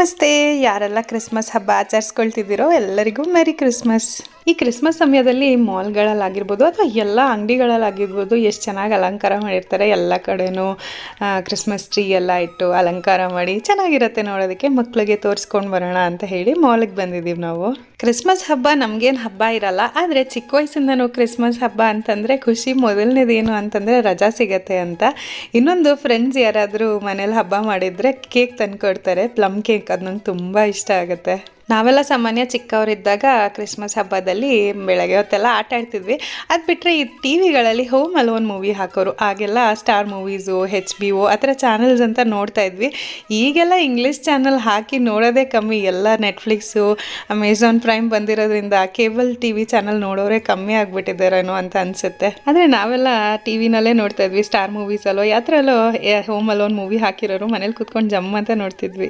ನಮಸ್ತೆ. ಯಾರೆಲ್ಲ ಕ್ರಿಸ್ಮಸ್ ಹಬ್ಬ ಆಚರಿಸ್ಕೊಳ್ತಿದ್ದೀರೋ ಎಲ್ಲರಿಗೂ ಮೆರಿ ಕ್ರಿಸ್ಮಸ್. ಈ ಕ್ರಿಸ್ಮಸ್ ಸಮಯದಲ್ಲಿ ಮಾಲ್ಗಳಲ್ಲಾಗಿರ್ಬೋದು ಅಥವಾ ಎಲ್ಲ ಅಂಗಡಿಗಳಲ್ಲಾಗಿರ್ಬೋದು ಎಷ್ಟು ಚೆನ್ನಾಗಿ ಅಲಂಕಾರ ಮಾಡಿರ್ತಾರೆ. ಎಲ್ಲ ಕಡೆನೂ ಕ್ರಿಸ್ಮಸ್ ಟ್ರೀ ಎಲ್ಲ ಇಟ್ಟು ಅಲಂಕಾರ ಮಾಡಿ ಚೆನ್ನಾಗಿರುತ್ತೆ ನೋಡೋದಕ್ಕೆ. ಮಕ್ಕಳಿಗೆ ತೋರಿಸ್ಕೊಂಡು ಬರೋಣ ಅಂತ ಹೇಳಿ ಮಾಲಿಗೆ ಬಂದಿದ್ದೀವಿ ನಾವು. ಕ್ರಿಸ್ಮಸ್ ಹಬ್ಬ ನಮಗೇನು ಹಬ್ಬ ಇರಲ್ಲ, ಆದರೆ ಚಿಕ್ಕ ವಯಸ್ಸಿಂದನೂ ಕ್ರಿಸ್ಮಸ್ ಹಬ್ಬ ಅಂತಂದರೆ ಖುಷಿ. ಮೊದಲನೇದೇನು ಅಂತಂದರೆ ರಜಾ ಸಿಗತ್ತೆ ಅಂತ. ಇನ್ನೊಂದು ಫ್ರೆಂಡ್ಸ್ ಯಾರಾದರೂ ಮನೇಲಿ ಹಬ್ಬ ಮಾಡಿದರೆ ಕೇಕ್ ತಂದುಕೊಡ್ತಾರೆ, ಪ್ಲಮ್ ಕೇಕ್. ಅದು ನಂಗೆ ತುಂಬ ಇಷ್ಟ ಆಗುತ್ತೆ. ನಾವೆಲ್ಲ ಸಾಮಾನ್ಯ ಚಿಕ್ಕವರಿದ್ದಾಗ ಕ್ರಿಸ್ಮಸ್ ಹಬ್ಬದಲ್ಲಿ ಬೆಳಗ್ಗೆ ಹೊತ್ತೆಲ್ಲ ಆಟ ಆಡ್ತಿದ್ವಿ. ಅದು ಬಿಟ್ಟರೆ ಈ ಟಿ ವಿಗಳಲ್ಲಿ ಹೋಮ್ ಅಲೋನ್ ಮೂವಿ ಹಾಕೋರು. ಆಗೆಲ್ಲ ಸ್ಟಾರ್ ಮೂವೀಸು, HBO ಆ ಥರ ಚಾನಲ್ಸ್ ಅಂತ ನೋಡ್ತಾ ಇದ್ವಿ. ಈಗೆಲ್ಲ ಇಂಗ್ಲೀಷ್ ಚಾನಲ್ ಹಾಕಿ ನೋಡೋದೇ ಕಮ್ಮಿ. ಎಲ್ಲ ನೆಟ್ಫ್ಲಿಕ್ಸು, ಅಮೆಝಾನ್ ಪ್ರೈಮ್ ಬಂದಿರೋದ್ರಿಂದ ಕೇಬಲ್ TV ಚಾನಲ್ ನೋಡೋರೇ ಕಮ್ಮಿ ಆಗಿಬಿಟ್ಟಿದ್ದಾರೇನೋ ಅಂತ ಅನಿಸುತ್ತೆ. ಆದರೆ ನಾವೆಲ್ಲ ಟಿ ವಿನಲ್ಲೇ ನೋಡ್ತಾ ಇದ್ವಿ. ಸ್ಟಾರ್ ಮೂವೀಸಲ್ಲೋ ಯಾತ್ರಲ್ಲೋ ಹೋಮ್ ಅಲೋನ್ ಮೂವಿ ಹಾಕಿರೋರು ಮನೇಲಿ ಕೂತ್ಕೊಂಡು ಜಮ್ ಅಂತ ನೋಡ್ತಿದ್ವಿ.